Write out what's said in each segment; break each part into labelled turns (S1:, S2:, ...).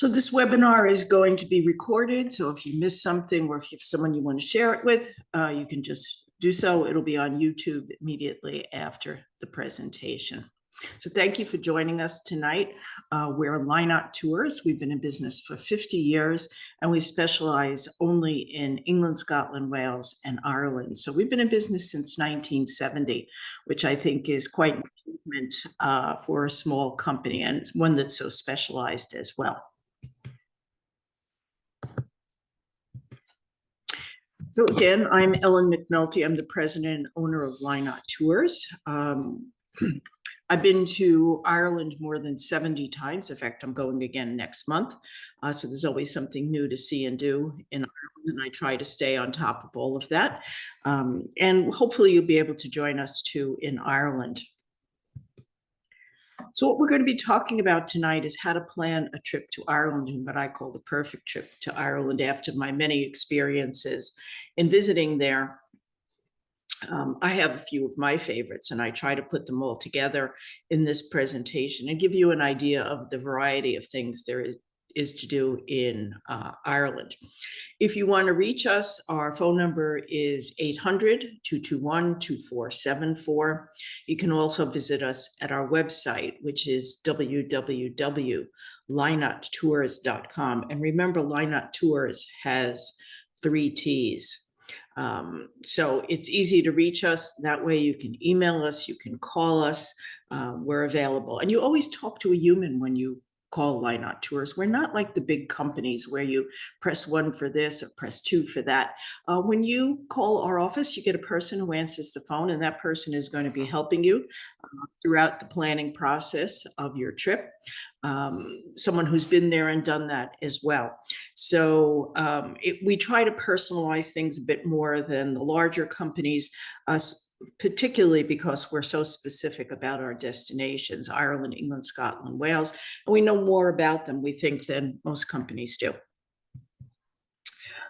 S1: So this webinar is going to be recorded. So if you miss something or if you have someone you want to share it with, you can just do so. It'll be on YouTube immediately after the presentation. So thank you for joining us tonight. We're Lynott Tours. We've been in business for 50 years, and we specialize only in England, Scotland, Wales, and Ireland. So we've been in business since 1970, which I think is quite an achievement for a small company, and it's one that's so specialized as well. So again, I'm Ellen McNulty. I'm the president and owner of Lynott Tours. I've been to Ireland more than 70 times. In fact, I'm going again next month. So there's always something new to see and do in Ireland, and I try to stay on top of all of that. And hopefully you'll be able to join us too in Ireland. So what we're going to be talking about tonight is how to plan a trip to Ireland, and what I call the perfect trip to Ireland after my many experiences in visiting there. I have a few of my favorites, and I try to put them all together in this presentation and give you an idea of the variety of things there is to do in Ireland. If you want to reach us, our phone number is 800-221-2474. You can also visit us at our website, which is www.lynotttours.com. And remember, Lynott Tours has 3 T's. So it's easy to reach us. That way you can email us, you can call us, we're available. And you always talk to a human when you call Lynott Tours. We're not like the big companies where you press 1 for this or press 2 for that. When you call our office, you get a person who answers the phone, and that person is going to be helping you throughout the planning process of your trip. Someone who's been there and done that as well. So we try to personalize things a bit more than the larger companies, particularly because we're so specific about our destinations, Ireland, England, Scotland, Wales, and we know more about them, we think, than most companies do.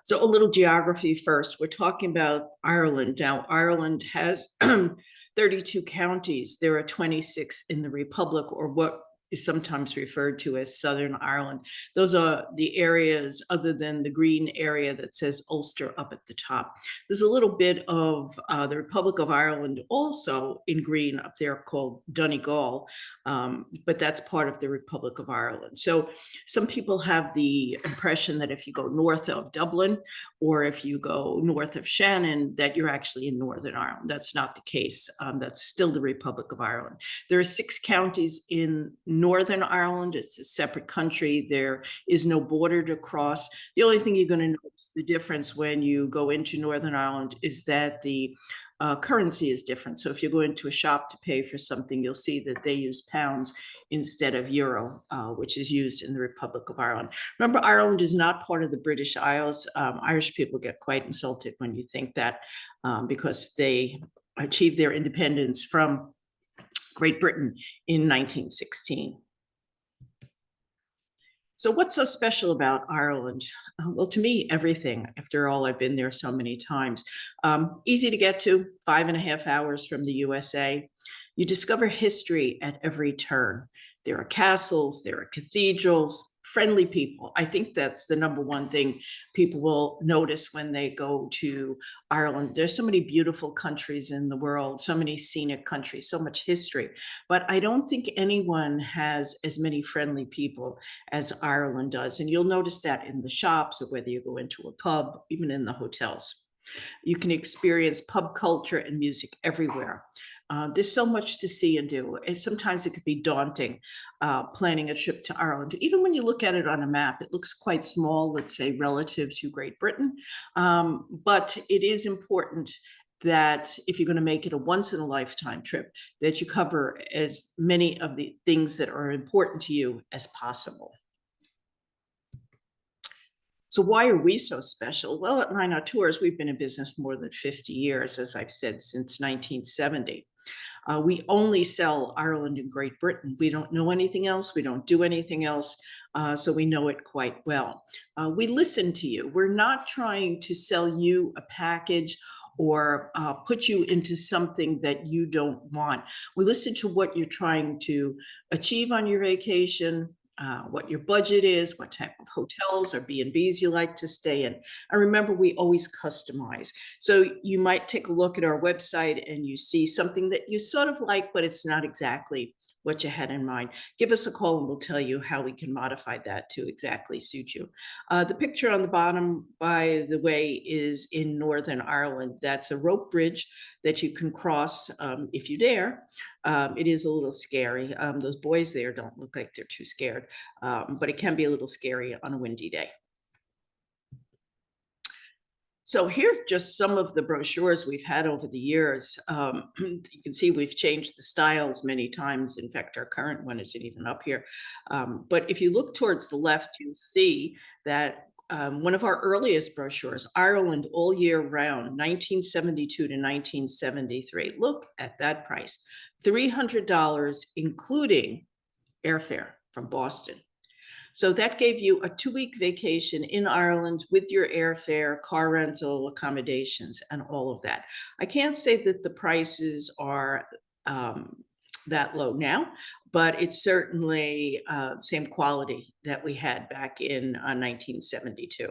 S1: So a little geography first. We're talking about Ireland. Now, Ireland has 32 counties. There are 26 in the Republic, or what is sometimes referred to as Southern Ireland. Those are the areas other than the green area that says Ulster up at the top. There's a little bit of the Republic of Ireland also in green up there called Donegal, but that's part of the Republic of Ireland. So some people have the impression that if you go north of Dublin or if you go north of Shannon, that you're actually in Northern Ireland. That's not the case. That's still the Republic of Ireland. There are 6 counties in Northern Ireland. It's a separate country. There is no border to cross. The only thing you're going to notice the difference when you go into Northern Ireland is that the currency is different. So if you go into a shop to pay for something, you'll see that they use pounds instead of euro, which is used in the Republic of Ireland. Remember, Ireland is not part of the British Isles. Irish people get quite insulted when you think that, because they achieved their independence from Great Britain in 1916. So what's so special about Ireland? Well, to me, everything. After all, I've been there so many times. Easy to get to, 5.5 hours from the USA. You discover history at every turn. There are castles, there are cathedrals, friendly people. I think that's the number one thing people will notice when they go to Ireland. There's so many beautiful countries in the world, so many scenic countries, so much history, but I don't think anyone has as many friendly people as Ireland does. And you'll notice that in the shops, or whether you go into a pub, even in the hotels. You can experience pub culture and music everywhere. There's so much to see and do. And sometimes it could be daunting planning a trip to Ireland. Even when you look at it on a map, it looks quite small, let's say, relative to Great Britain. But it is important that if you're going to make it a once-in-a-lifetime trip, that you cover as many of the things that are important to you as possible. So why are we so special? Well, at Lynott Tours, we've been in business more than 50 years, as I've said, since 1970. We only sell Ireland and Great Britain. We don't know anything else. We don't do anything else. So we know it quite well. We listen to you. We're not trying to sell you a package or put you into something that you don't want. We listen to what you're trying to achieve on your vacation, what your budget is, what type of hotels or B&Bs you like to stay in. And remember, we always customize. So you might take a look at our website and you see something that you sort of like, but it's not exactly what you had in mind. Give us a call and we'll tell you how we can modify that to exactly suit you. The picture on the bottom, by the way, is in Northern Ireland. That's a rope bridge that you can cross if you dare. It is a little scary. Those boys there don't look like they're too scared, but it can be a little scary on a windy day. So here's just some of the brochures we've had over the years. You can see we've changed the styles many times. In fact, our current one isn't even up here. But if you look towards the left, you'll see that one of our earliest brochures, Ireland All Year Round, 1972 to 1973. Look at that price, $300, including airfare from Boston. So that gave you a 2-week vacation in Ireland with your airfare, car rental, accommodations, and all of that. I can't say that the prices are that low now, but it's certainly same quality that we had back in 1972.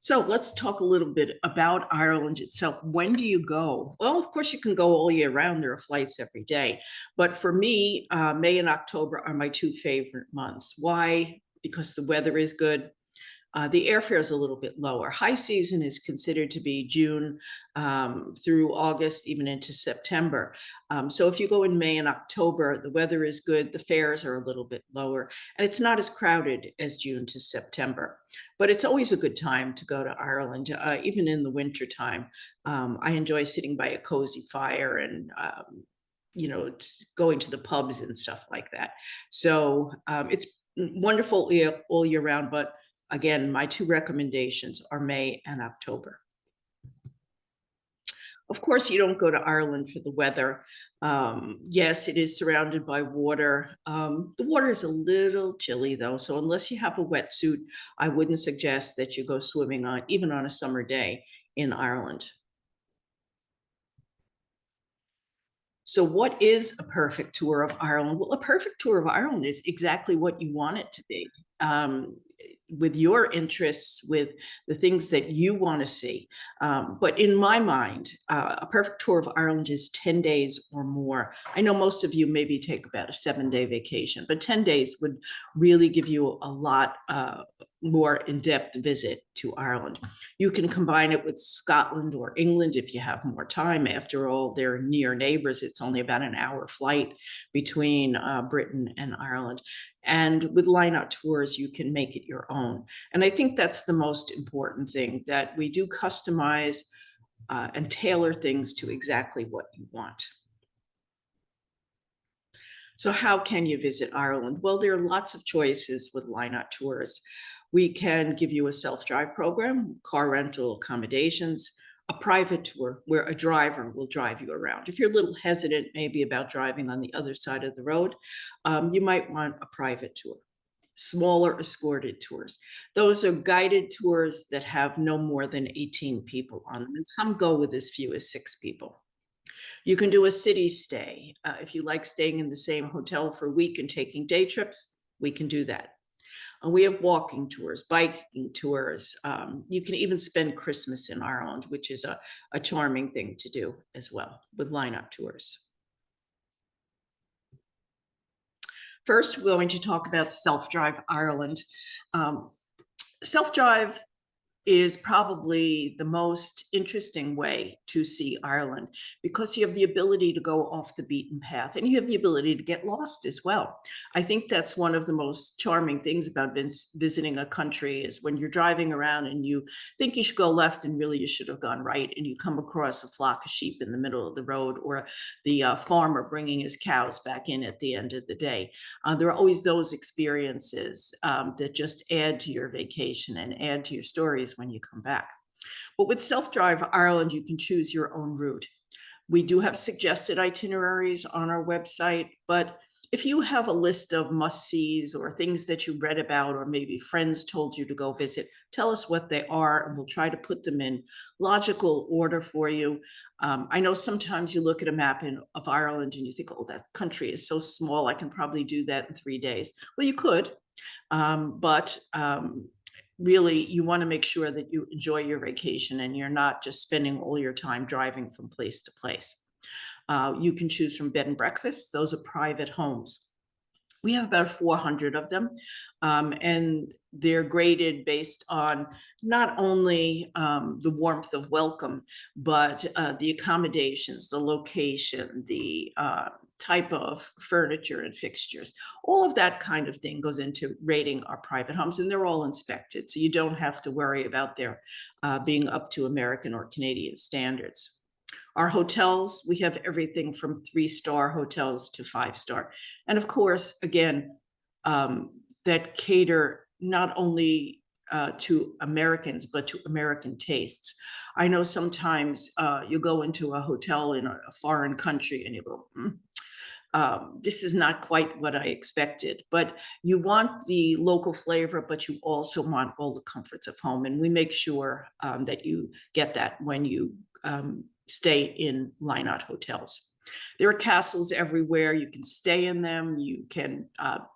S1: So let's talk a little bit about Ireland itself. When do you go? Well, of course, you can go all year round. There are flights every day. But for me, May and October are my 2 favorite months. Why? Because the weather is good. The airfare is a little bit lower. High season is considered to be June through August, even into September. So if you go in May and October, the weather is good, the fares are a little bit lower, and it's not as crowded as June to September. But it's always a good time to go to Ireland, even in the winter time. I enjoy sitting by a cozy fire and going to the pubs and stuff like that. So it's wonderful all year round, but again, my 2 recommendations are May and October. Of course, you don't go to Ireland for the weather. Yes, it is surrounded by water. The water is a little chilly though, so unless you have a wetsuit, I wouldn't suggest that you go swimming even on a summer day in Ireland. So what is a perfect tour of Ireland? Well, a perfect tour of Ireland is exactly what you want it to be. With your interests, with the things that you want to see. But in my mind, a perfect tour of Ireland is 10 days or more. I know most of you maybe take about a 7-day vacation, but 10 days would really give you a lot more in-depth visit to Ireland. You can combine it with Scotland or England if you have more time. After all, they're near neighbors. It's only about an hour flight between Britain and Ireland. And with Lynott tours, you can make it your own. And I think that's the most important thing, that we do customize and tailor things to exactly what you want. So how can you visit Ireland? Well, there are lots of choices with Lynott tours. We can give you a self-drive program, car rental, accommodations, a private tour where a driver will drive you around. If you're a little hesitant maybe about driving on the other side of the road, you might want a private tour. Smaller escorted tours. Those are guided tours that have no more than 18 people on them, and some go with as few as 6 people. You can do a city stay. If you like staying in the same hotel for a week and taking day trips, we can do that. We have walking tours, biking tours. You can even spend Christmas in Ireland, which is a charming thing to do as well with Lynott tours. First, we're going to talk about Self-Drive Ireland. Self-Drive is probably the most interesting way to see Ireland, because you have the ability to go off the beaten path and you have the ability to get lost as well. I think that's one of the most charming things about visiting a country, is when you're driving around and you think you should go left and really you should have gone right, and you come across a flock of sheep in the middle of the road, or the farmer bringing his cows back in at the end of the day. There are always those experiences that just add to your vacation and add to your stories when you come back. But with Self-Drive Ireland, you can choose your own route. We do have suggested itineraries on our website, but if you have a list of must-sees or things that you read about, or maybe friends told you to go visit, tell us what they are, and we'll try to put them in logical order for you. I know sometimes you look at a map of Ireland and you think, oh, that country is so small, I can probably do that in 3 days. Well, you could, but really you want to make sure that you enjoy your vacation and you're not just spending all your time driving from place to place. You can choose from bed and breakfast. Those are private homes. We have about 400 of them, and they're graded based on not only the warmth of welcome, but the accommodations, the location, the type of furniture and fixtures. All of that kind of thing goes into rating our private homes, and they're all inspected, so you don't have to worry about their being up to American or Canadian standards. Our hotels, we have everything from 3-star hotels to 5-star. And of course, again, that cater not only to Americans, but to American tastes. I know sometimes you go into a hotel in a foreign country and you go, this is not quite what I expected, but you want the local flavor, but you also want all the comforts of home. And we make sure that you get that when you stay in Lynott hotels. There are castles everywhere. You can stay in them. You can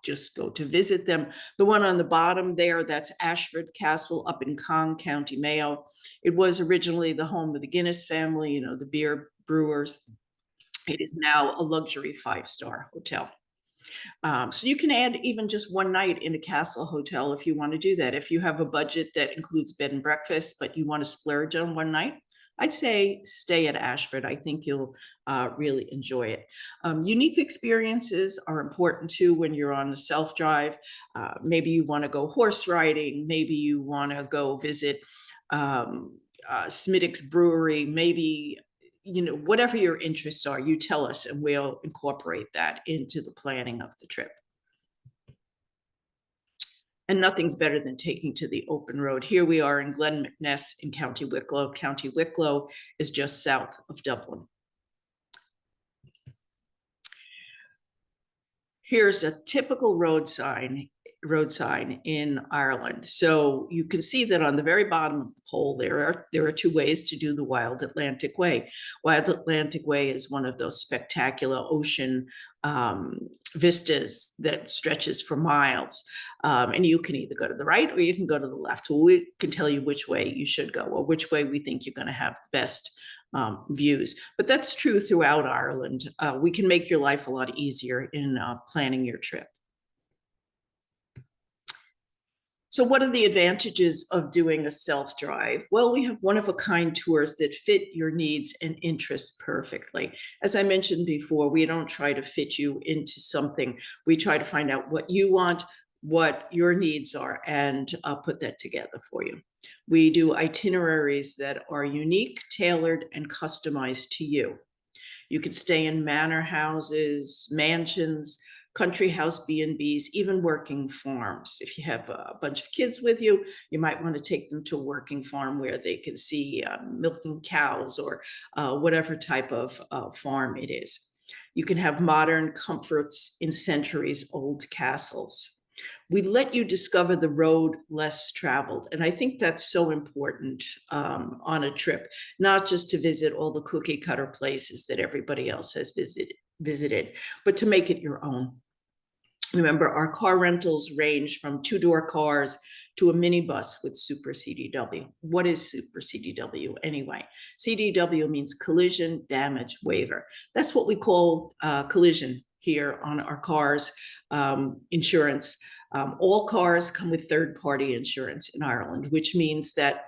S1: just go to visit them. The one on the bottom there, that's Ashford Castle up in Cong, County Mayo. It was originally the home of the Guinness family, you know, the beer brewers. It is now a luxury 5-star hotel. So you can add even just one night in a castle hotel if you want to do that. If you have a budget that includes bed and breakfast, but you want to splurge on one night, I'd say stay at Ashford. I think you'll really enjoy it. Unique experiences are important too when you're on the self-drive. Maybe you want to go horse riding. Maybe you want to go visit Smittick's Brewery. Maybe, you know, whatever your interests are, you tell us and we'll incorporate that into the planning of the trip. And nothing's better than taking to the open road. Here we are in Glen McNess in County Wicklow. County Wicklow is just south of Dublin. Here's a typical road sign in Ireland. So you can see that on the very bottom of the pole, there are 2 ways to do the Wild Atlantic Way. Wild Atlantic Way is one of those spectacular ocean vistas that stretches for miles. And you can either go to the right or you can go to the left. Well, we can tell you which way you should go or which way we think you're going to have the best views. But that's true throughout Ireland. We can make your life a lot easier in planning your trip. So what are the advantages of doing a self-drive? Well, we have one-of-a-kind tours that fit your needs and interests perfectly. As I mentioned before, we don't try to fit you into something. We try to find out what you want, what your needs are, and put that together for you. We do itineraries that are unique, tailored, and customized to you. You can stay in manor houses, mansions, country house B&Bs, even working farms. If you have a bunch of kids with you, you might want to take them to a working farm where they can see milking cows or whatever type of farm it is. You can have modern comforts in centuries-old castles. We let you discover the road less traveled. And I think that's so important on a trip, not just to visit all the cookie cutter places that everybody else has visited, but to make it your own. Remember, our car rentals range from 2-door cars to a minibus with Super CDW. What is Super CDW anyway? CDW means collision damage waiver. That's what we call collision here on our cars insurance. All cars come with third-party insurance in Ireland, which means that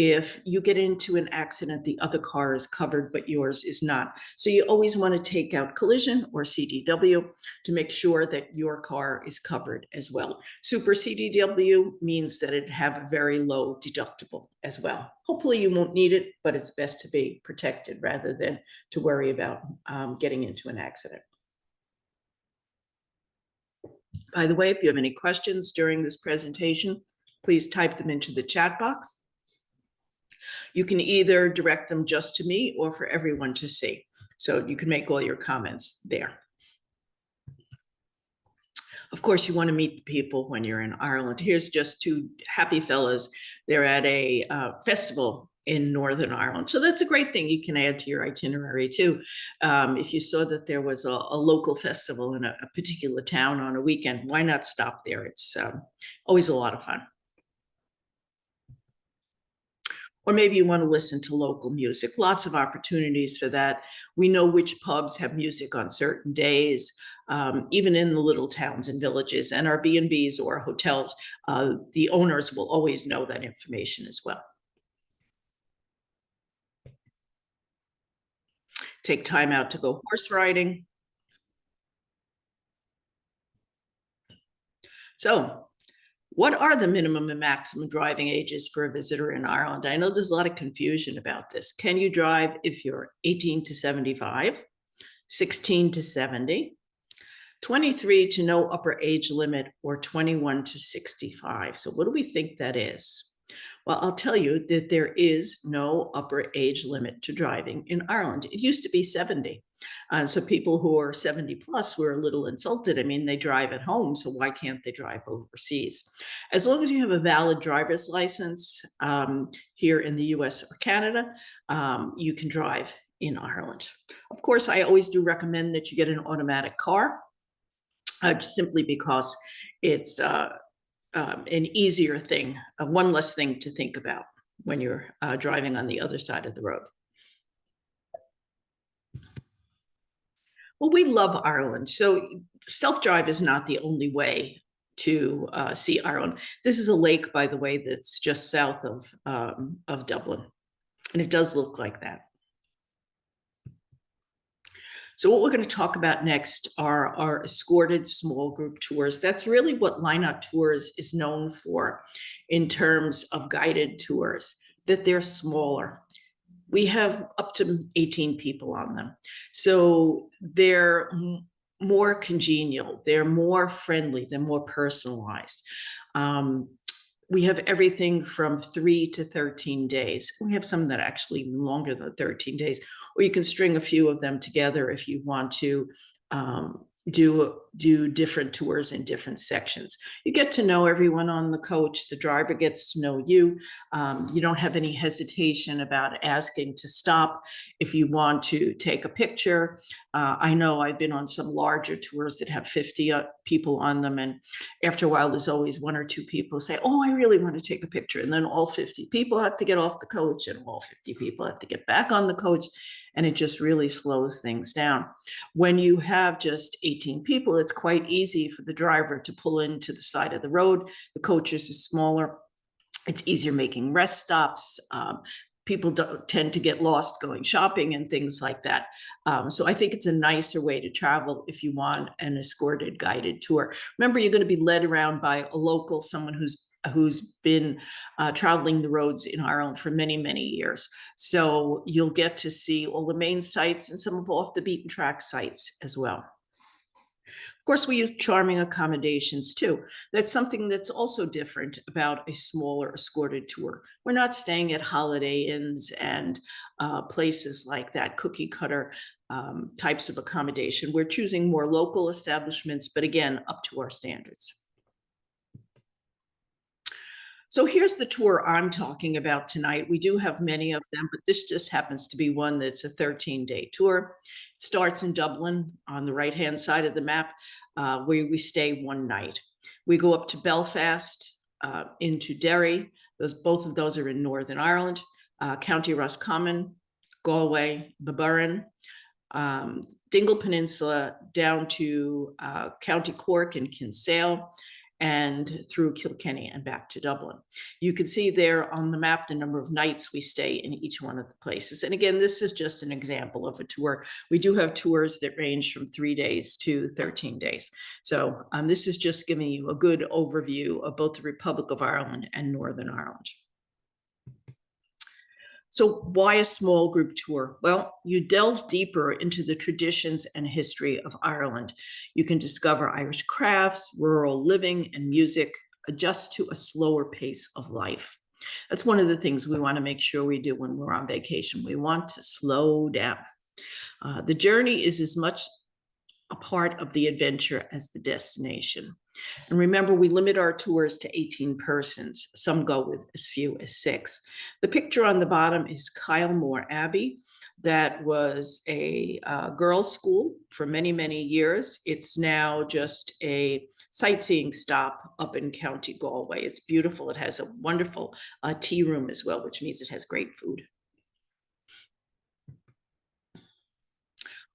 S1: if you get into an accident, the other car is covered, but yours is not. So you always want to take out collision or CDW to make sure that your car is covered as well. Super CDW means that it have a very low deductible as well. Hopefully you won't need it, but it's best to be protected rather than to worry about getting into an accident. By the way, if you have any questions during this presentation, please type them into the chat box. You can either direct them just to me or for everyone to see. So you can make all your comments there. Of course, you want to meet the people when you're in Ireland. Here's just two happy fellas. They're at a festival in Northern Ireland. So that's a great thing you can add to your itinerary too. If you saw that there was a local festival in a particular town on a weekend, why not stop there? It's always a lot of fun. Or maybe you want to listen to local music. Lots of opportunities for that. We know which pubs have music on certain days, even in the little towns and villages, and our B&Bs or hotels, the owners will always know that information as well. Take time out to go horse riding. So, what are the minimum and maximum driving ages for a visitor in Ireland? I know there's a lot of confusion about this. Can you drive if you're 18 to 75, 16 to 70, 23 to no upper age limit, or 21 to 65? So what do we think that is? Well, I'll tell you that there is no upper age limit to driving in Ireland. It used to be 70. So people who are 70 plus were a little insulted. I mean, they drive at home, so why can't they drive overseas? As long as you have a valid driver's license here in the US or Canada, you can drive in Ireland. Of course, I always do recommend that you get an automatic car, just simply because it's an easier thing, one less thing to think about when you're driving on the other side of the road. Well, we love Ireland. So self-drive is not the only way to see Ireland. This is a lake, by the way, that's just south of Dublin. And it does look like that. So what we're going to talk about next are our escorted small group tours. That's really what Lynott Tours is known for in terms of guided tours, that they're smaller. We have up to 18 people on them. So they're more congenial, they're more friendly, they're more personalized. We have everything from 3 to 13 days. We have some that are actually longer than 13 days, or you can string a few of them together if you want to do different tours in different sections. You get to know everyone on the coach. The driver gets to know you. You don't have any hesitation about asking to stop if you want to take a picture. I know I've been on some larger tours that have 50 people on them, and after a while there's always one or two people say, oh, I really want to take a picture, and then all 50 people have to get off the coach and all 50 people have to get back on the coach, and it just really slows things down. When you have just 18 people, it's quite easy for the driver to pull into the side of the road. The coaches are smaller. It's easier making rest stops. People don't tend to get lost going shopping and things like that. So I think it's a nicer way to travel if you want an escorted guided tour. Remember, you're going to be led around by a local, someone who's been traveling the roads in Ireland for many, many years. So you'll get to see all the main sites and some of off the beaten track sites as well. Of course, we use charming accommodations too. That's something that's also different about a smaller escorted tour. We're not staying at Holiday Inns and places like that, cookie cutter types of accommodation. We're choosing more local establishments, but again, up to our standards. So here's the tour I'm talking about tonight. We do have many of them, but this just happens to be one that's a 13-day tour. It starts in Dublin on the right-hand side of the map, where we stay one night. We go up to Belfast, into Derry. Both of those are in Northern Ireland. County Roscommon, Galway, Baburn, Dingle Peninsula down to County Cork and Kinsale, and through Kilkenny and back to Dublin. You can see there on the map the number of nights we stay in each one of the places. And again, this is just an example of a tour. We do have tours that range from 3 days to 13 days. So this is just giving you a good overview of both the Republic of Ireland and Northern Ireland. So why a small group tour? Well, you delve deeper into the traditions and history of Ireland. You can discover Irish crafts, rural living, and music, adjust to a slower pace of life. That's one of the things we want to make sure we do when we're on vacation. We want to slow down. The journey is as much a part of the adventure as the destination. And remember, we limit our tours to 18 persons. Some go with as few as 6. The picture on the bottom is Kylemore Abbey. That was a girls' school for many, many years. It's now just a sightseeing stop up in County Galway. It's beautiful. It has a wonderful tea room as well, which means it has great food.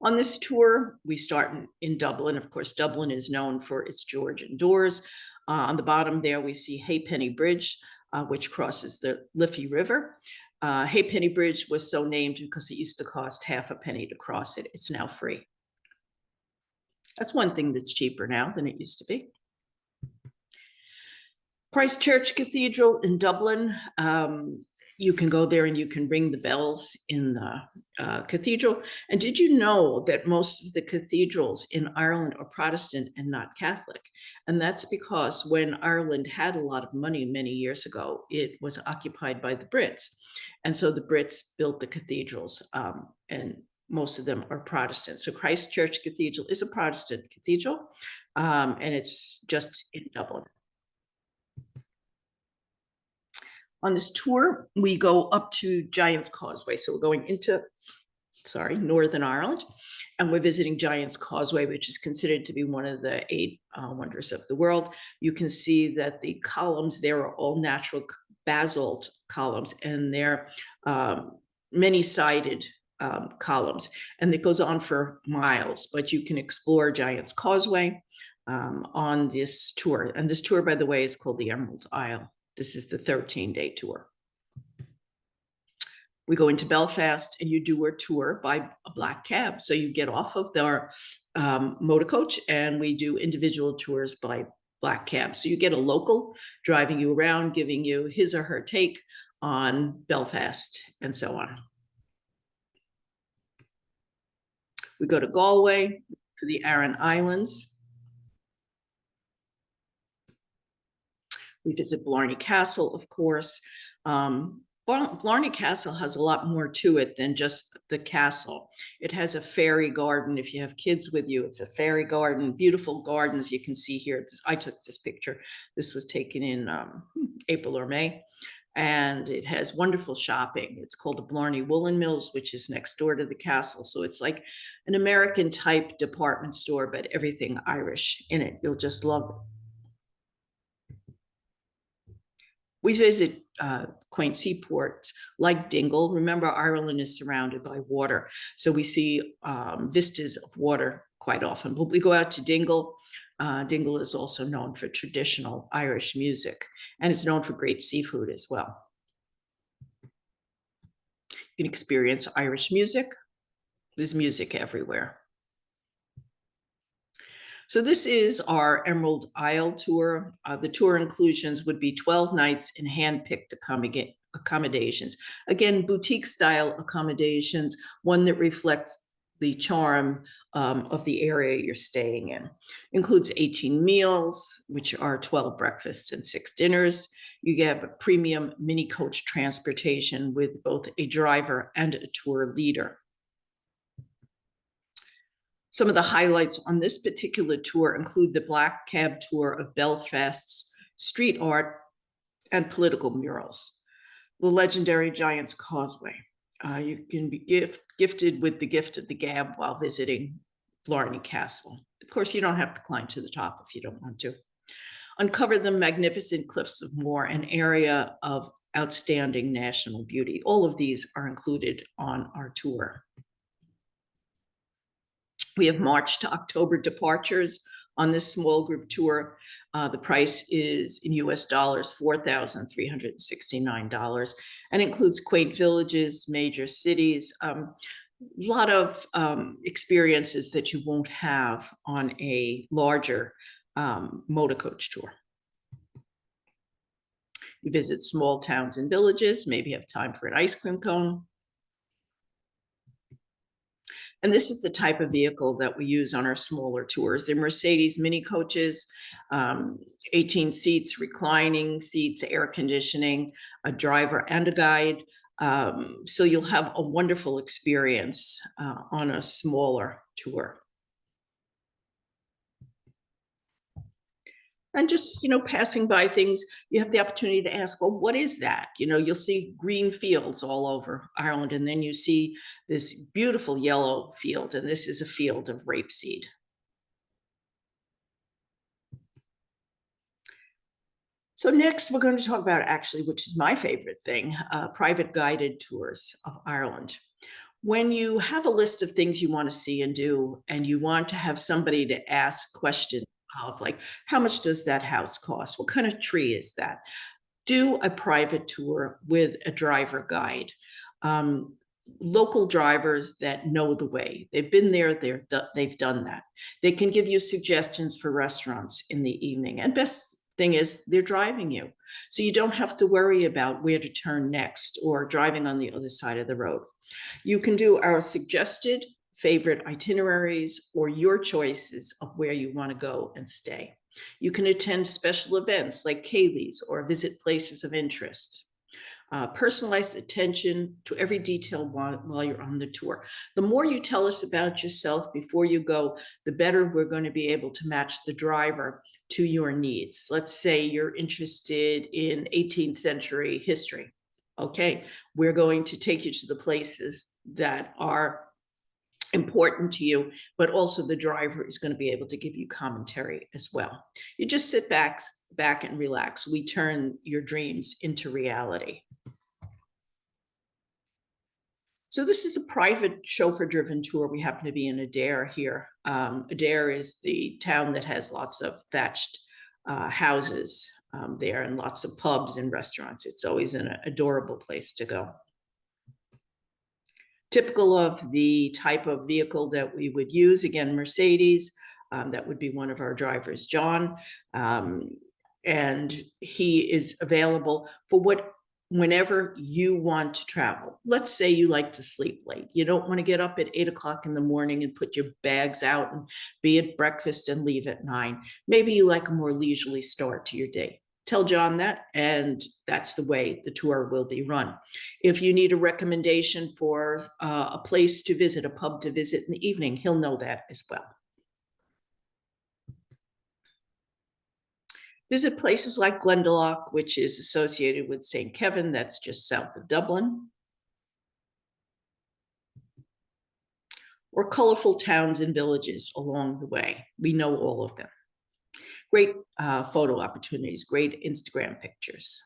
S1: On this tour, we start in Dublin. Of course, Dublin is known for its Georgian doors. On the bottom there, we see Halfpenny Bridge, which crosses the Liffey River. Halfpenny Bridge was so named because it used to cost half a penny to cross it. It's now free. That's one thing that's cheaper now than it used to be. Christ Church Cathedral in Dublin. You can go there and you can ring the bells in the cathedral. And did you know that most of the cathedrals in Ireland are Protestant and not Catholic? And that's because when Ireland had a lot of money many years ago, it was occupied by the Brits. And so the Brits built the cathedrals, and most of them are Protestant. So Christ Church Cathedral is a Protestant cathedral, and it's just in Dublin. On this tour, we go up to Giant's Causeway. So we're going into, Northern Ireland, and we're visiting Giant's Causeway, which is considered to be one of the 8 wonders of the world. You can see that the columns there are all natural basalt columns, and they're many-sided columns, and it goes on for miles, but you can explore Giant's Causeway on this tour. And this tour, by the way, is called the Emerald Isle. This is the 13-day tour. We go into Belfast and you do a tour by a black cab. So you get off of their motor coach and we do individual tours by black cab. So you get a local driving you around, giving you his or her take on Belfast and so on. We go to Galway for the Aran Islands. We visit Blarney Castle, of course. Blarney Castle has a lot more to it than just the castle. It has a fairy garden. If you have kids with you, it's a fairy garden, beautiful gardens you can see here. I took this picture. This was taken in April or May. And it has wonderful shopping. It's called the Blarney Woolen Mills, which is next door to the castle. So it's like an American type department store, but everything Irish in it. You'll just love it. We visit quaint seaports like Dingle. Remember, Ireland is surrounded by water, so we see vistas of water quite often. But we go out to Dingle. Dingle is also known for traditional Irish music, and it's known for great seafood as well. You can experience Irish music. There's music everywhere. So this is our Emerald Isle tour. The tour inclusions would be 12 nights in hand-picked accommodations. Again, boutique-style accommodations, one that reflects the charm of the area you're staying in. Includes 18 meals, which are 12 breakfasts and 6 dinners. You get a premium mini coach transportation with both a driver and a tour leader. Some of the highlights on this particular tour include the black cab tour of Belfast's street art and political murals. The legendary Giant's Causeway. You can be gifted with the gift of the gab while visiting Blarney Castle. Of course, you don't have to climb to the top if you don't want to. Uncover the magnificent cliffs of Moher, an area of outstanding national beauty. All of these are included on our tour. We have March to October departures on this small group tour. The price is in US dollars, $4,369, and includes quaint villages, major cities, a lot of experiences that you won't have on a larger motor coach tour. You visit small towns and villages, maybe have time for an ice cream cone. And this is the type of vehicle that we use on our smaller tours. They're Mercedes mini coaches, 18 seats, reclining seats, air conditioning, a driver and a guide. So you'll have a wonderful experience on a smaller tour. And just, passing by things, you have the opportunity to ask, well, what is that? You'll see green fields all over Ireland, and then you see this beautiful yellow field, and this is a field of rapeseed. So next, we're going to talk about, actually, which is my favorite thing, private guided tours of Ireland. When you have a list of things you want to see and do, and you want to have somebody to ask questions of, like, how much does that house cost? What kind of tree is that? Do a private tour with a driver guide. Local drivers that know the way. They've been there, they've done that. They can give you suggestions for restaurants in the evening. And best thing is, they're driving you. So you don't have to worry about where to turn next or driving on the other side of the road. You can do our suggested favorite itineraries or your choices of where you want to go and stay. You can attend special events like Kaylee's or visit places of interest. Personalized attention to every detail while you're on the tour. The more you tell us about yourself before you go, the better we're going to be able to match the driver to your needs. Let's say you're interested in 18th century history. Okay, we're going to take you to the places that are important to you, but also the driver is going to be able to give you commentary as well. You just sit back and relax. We turn your dreams into reality. So this is a private chauffeur-driven tour. We happen to be in Adair here. Adair is the town that has lots of thatched houses there, and lots of pubs and restaurants. It's always an adorable place to go. Typical of the type of vehicle that we would use, again, Mercedes. That would be one of our drivers, John. And he is available for whenever you want to travel. Let's say you like to sleep late. You don't want to get up at 8 o'clock in the morning and put your bags out and be at breakfast and leave at 9. Maybe you like a more leisurely start to your day. Tell John that, and that's the way the tour will be run. If you need a recommendation for a place to visit, a pub to visit in the evening, he'll know that as well. Visit places like Glendalough, which is associated with St. Kevin, that's just south of Dublin. Or colorful towns and villages along the way. We know all of them. Great photo opportunities, great Instagram pictures.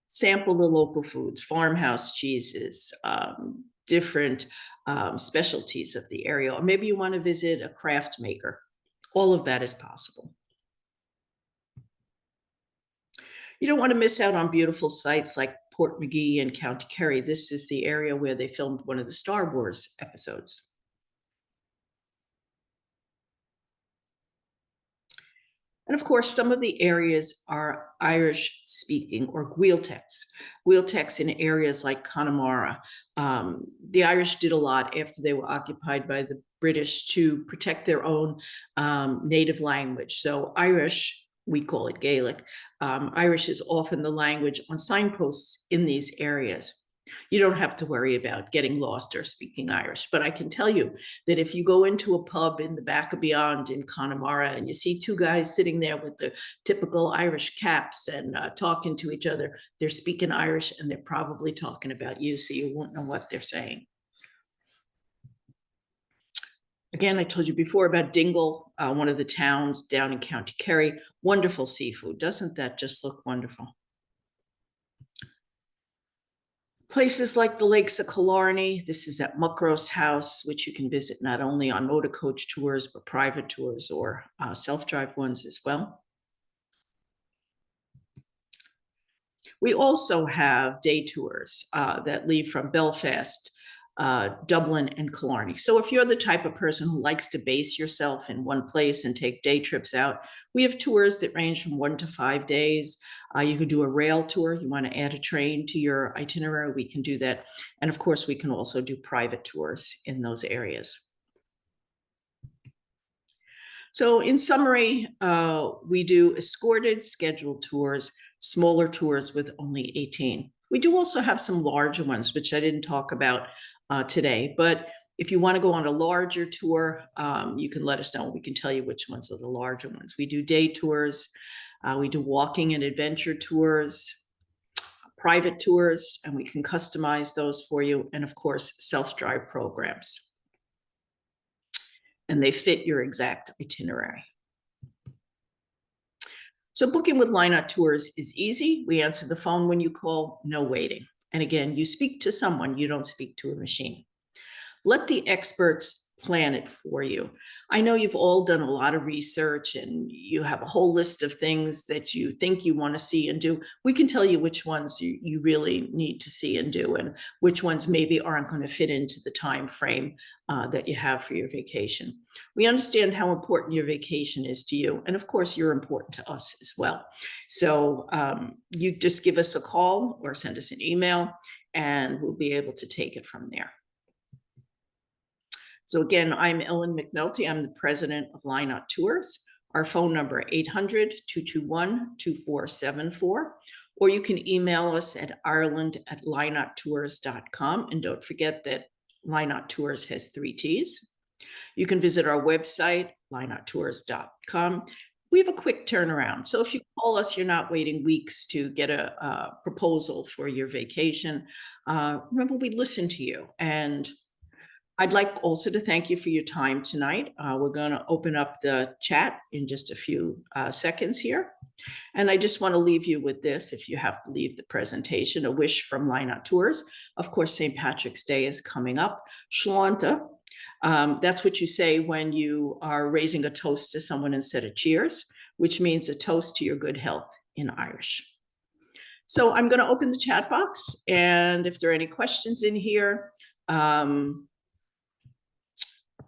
S1: Sample the local foods, farmhouse cheeses, different specialties of the area. Or maybe you want to visit a craft maker. All of that is possible. You don't want to miss out on beautiful sites like Portmagee and County Kerry. This is the area where they filmed one of the Star Wars episodes. And of course, some of the areas are Irish speaking, or Gaeltachts in areas like Connemara. The Irish did a lot after they were occupied by the British to protect their own native language. So Irish, we call it Gaelic. Irish is often the language on signposts in these areas. You don't have to worry about getting lost or speaking Irish, but I can tell you that if you go into a pub in the back of Beyond in Connemara and you see two guys sitting there with the typical Irish caps and talking to each other, they're speaking Irish and they're probably talking about you, so you won't know what they're saying. Again, I told you before about Dingle, one of the towns down in County Kerry. Wonderful seafood. Doesn't that just look wonderful? Places like the Lakes of Killarney. This is at Muckross House, which you can visit not only on motor coach tours, but private tours or self-drive ones as well. We also have day tours that leave from Belfast, Dublin, and Killarney. So if you're the type of person who likes to base yourself in one place and take day trips out, we have tours that range from 1 to 5 days. You can do a rail tour. You want to add a train to your itinerary, we can do that. And of course, we can also do private tours in those areas. So in summary, we do escorted scheduled tours, smaller tours with only 18. We do also have some larger ones, which I didn't talk about today, but If you want to go on a larger tour, you can let us know. We can tell you which ones are the larger ones. We do day tours. We do walking and adventure tours, private tours, and we can customize those for you. And of course, self-drive programs. And they fit your exact itinerary. So booking with Lynott Tours is easy. We answer the phone when you call, no waiting. And again, you speak to someone, you don't speak to a machine. Let the experts plan it for you. I know you've all done a lot of research and you have a whole list of things that you think you want to see and do. We can tell you which ones you really need to see and do, and which ones maybe aren't going to fit into the time frame that you have for your vacation. We understand how important your vacation is to you, and of course you're important to us as well. So you just give us a call or send us an email and we'll be able to take it from there. So again, I'm Ellen McNulty. I'm the president of Lynott Tours. Our phone number 800-221-2474, or you can email us at ireland@lynotttours.com. And don't forget that Lynott Tours has 3 T's. You can visit our website, lynotttours.com. We have a quick turnaround. So if you call us, you're not waiting weeks to get a proposal for your vacation. Remember, we listen to you. And I'd like also to thank you for your time tonight. We're going to open up the chat in just a few seconds here. And I just want to leave you with this, if you have to leave the presentation, a wish from Lynott Tours. Of course, St. Patrick's Day is coming up. Shlanta, that's what you say when you are raising a toast to someone instead of cheers, which means a toast to your good health in Irish. So I'm going to open the chat box, and if there are any questions in here,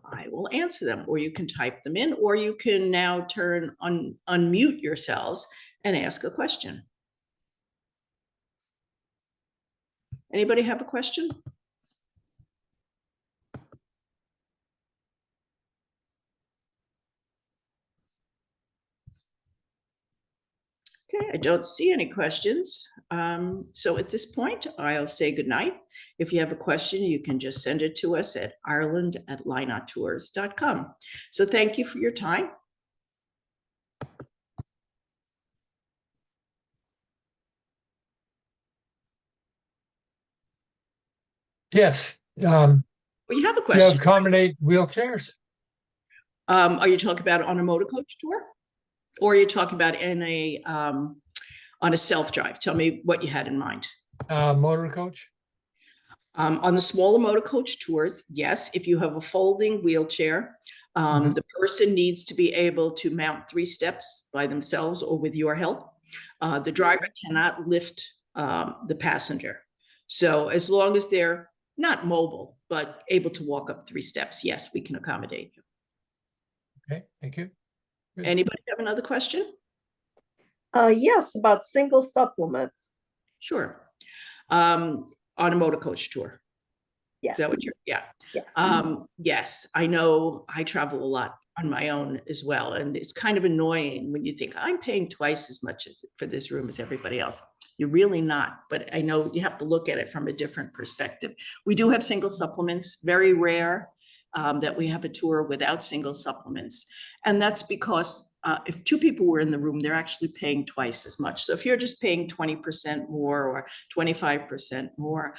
S1: I will answer them, or you can type them in, or you can now unmute yourselves and ask a question. Anybody have a question? Okay, I don't see any questions. So at this point, I'll say goodnight. If you have a question, you can just send it to us at ireland@lynotttours.com. So thank you for your time.
S2: Yes.
S1: Well, you have a
S2: You
S1: question.
S2: accommodate wheelchairs?
S1: Are you talking about on a motor coach tour? Or are you talking about in a on a self-drive? Tell me what you had in mind.
S2: Motor coach?
S1: On the smaller motor coach tours, yes, if you have a folding wheelchair, the person needs to be able to mount 3 steps by themselves or with your help. The driver cannot lift the passenger. So as long as they're not mobile, but able to walk up 3 steps, yes, we can accommodate you.
S2: Okay, thank you. Good.
S1: Anybody have another question?
S3: Yes, about single supplements.
S1: Sure. On a motor coach tour.
S3: Yes.
S1: Is that what you're, yeah.
S3: Yes.
S1: Yes, I know I travel a lot on my own as well. And it's kind of annoying when you think I'm paying twice as much for this room as everybody else. You're really not, but I know you have to look at it from a different perspective. We do have single supplements, very rare that we have a tour without single supplements. And that's because if 2 people were in the room, they're actually paying twice as much. So if you're just paying 20% more or 25% more,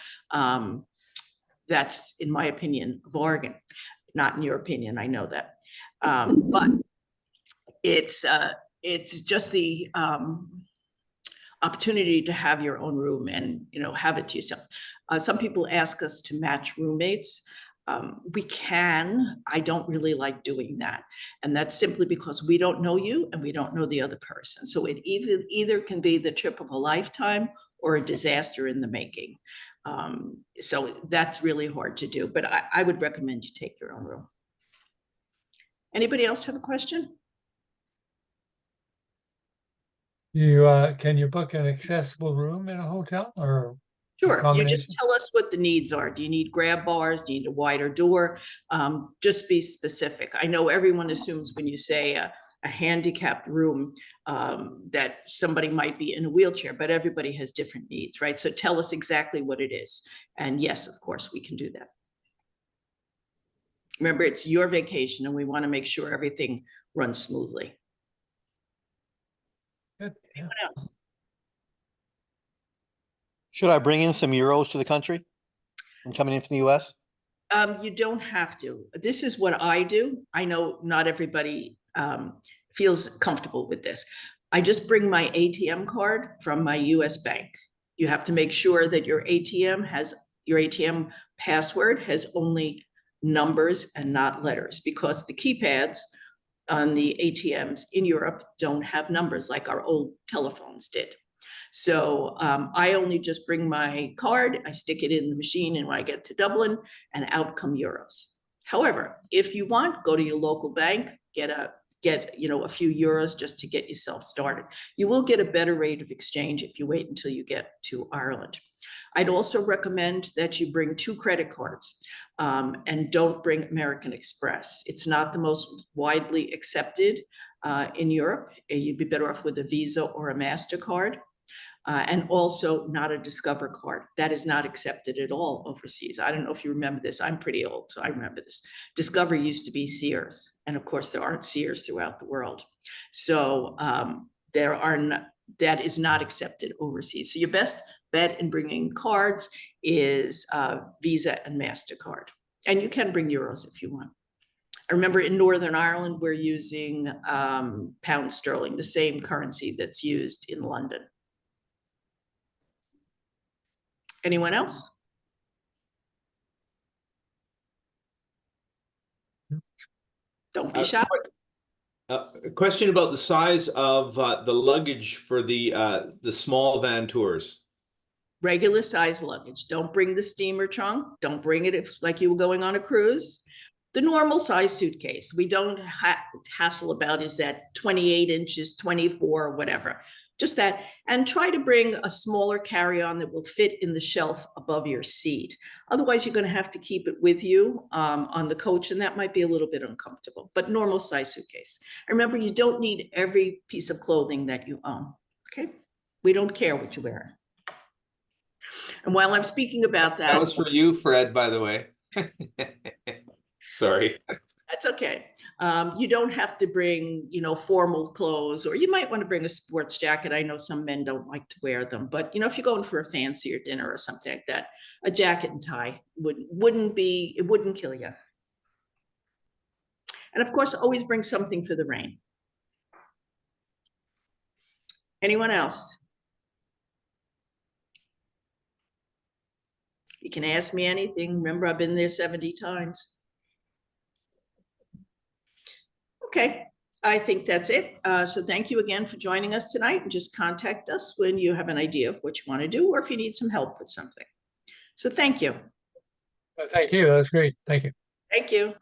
S1: that's, in my opinion, a bargain. Not in your opinion, I know that. But it's just the opportunity to have your own room and, you know, have it to yourself. Some people ask us to match roommates. We can. I don't really like doing that. And that's simply because we don't know you and we don't know the other person. So it either can be the trip of a lifetime or a disaster in the making. So that's really hard to do, but I would recommend you take your own room. Anybody else have a question?
S2: Can you book an accessible room in a hotel or?
S1: Sure, you just tell us what the needs are. Do you need grab bars? Do you need a wider door? Just be specific. I know everyone assumes when you say a handicapped room that somebody might be in a wheelchair, but everybody has different needs, right? So tell us exactly what it is. And yes, of course, we can do that. Remember, it's your vacation and we want to make sure everything runs smoothly.
S2: Good. Yeah.
S1: What else?
S4: Should I bring in some euros to the country and coming in from the US?
S1: You don't have to. This is what I do. I know not everybody feels comfortable with this. I just bring my ATM card from my US bank. You have to make sure that your ATM password has only numbers and not letters, because the keypads on the ATMs in Europe don't have numbers like our old telephones did. So I only just bring my card, I stick it in the machine, and when I get to Dublin, and out come euros. However, if you want, go to your local bank, get a few euros just to get yourself started. You will get a better rate of exchange if you wait until you get to Ireland. I'd also recommend that you bring 2 credit cards and don't bring American Express. It's not the most widely accepted in Europe. You'd be better off with a Visa or a MasterCard. And also not a Discover card. That is not accepted at all overseas. I don't know if you remember this. I'm pretty old, so I remember this. Discover used to be Sears. And of course, there aren't Sears throughout the world. So that is not accepted overseas. So your best bet in bringing cards is Visa and MasterCard. And you can bring euros if you want. I remember in Northern Ireland, we're using pound sterling, the same currency that's used in London. Anyone else? Don't be shy.
S5: A question about the size of the luggage for the small van tours.
S1: Regular size luggage. Don't bring the steamer trunk. Don't bring it if like you were going on a cruise. The normal size suitcase. We don't hassle about is that 28 inches, 24, whatever. Just that. And try to bring a smaller carry-on that will fit in the shelf above your seat. Otherwise, you're going to have to keep it with you on the coach, and that might be a little bit uncomfortable, but normal size suitcase. Remember, you don't need every piece of clothing that you own, okay? We don't care what you wear. And while I'm speaking about that—
S5: That was for you, Fred, by the way. Sorry.
S1: That's okay. You don't have to bring, formal clothes, or you might want to bring a sports jacket. I know some men don't like to wear them, but if you're going for a fancier dinner or something like that, a jacket and tie wouldn't kill you. And of course, always bring something for the rain. Anyone else? You can ask me anything. Remember, I've been there 70 times. Okay, I think that's it. So thank you again for joining us tonight, and just contact us when you have an idea of what you want to do, or if you need some help with something. So thank you.
S2: Thank you. That's great. Thank you.
S1: Thank you.